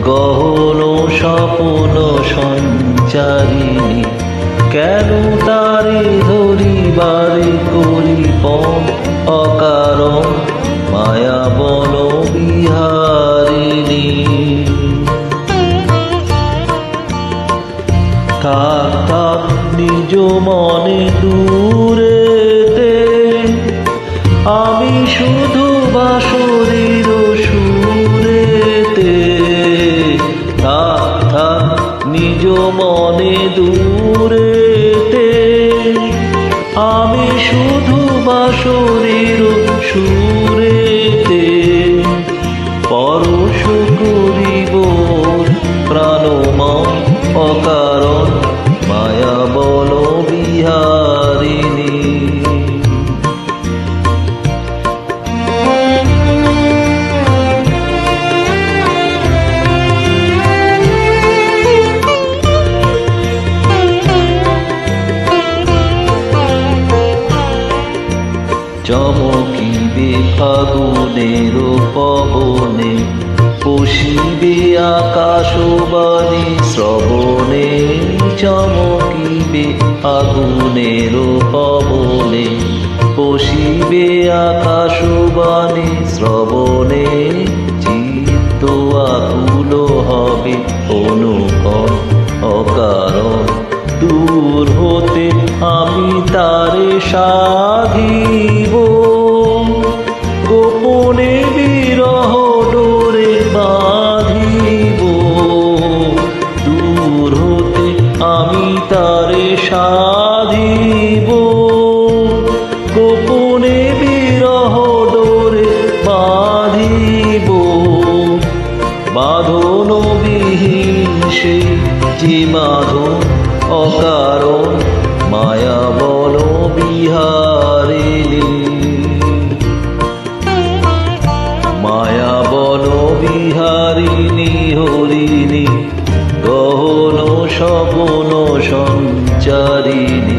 গহন স্বপ্ন সঞ্চারিণী, কেন তারে ধরিবারে করি পণ অকারণ মায়া বল বিহারিণী। থাক থাক নিজ মনে দূরেতে, আমি শুধু বাঁশরীর সুরেতে। থাক থাক নিজ মনে দূরেতে, আমি শুধু বাঁশরীর সুরেতে। পরশ করিব প্রাণময় অকারণ মায়া বল বিহারিণী। চমকিবে ফাগুনের পবনে, পশিবে আকাশবাণী শ্রবণে। চমকিবে ফাগুনের পবনে, পশিবে আকাশবাণী শ্রবণে। চিত্ত আকুল হবে অনুকণ অকারণ, দূর হতে আমি তারে সাধিব। গোপনে বিরহ ডোরে বাঁধিব, দূর হতে আমি তারে সাধিব। গোপনে বিরহ ডোরে বাঁধিব, বাঁধন বিহীন সেই যে বাঁধন অকারণ মায়া বল বিহারিণী। মায়া বল বিহারিণী হরিণী, গহন স্বপ্ন সঞ্চারিণী।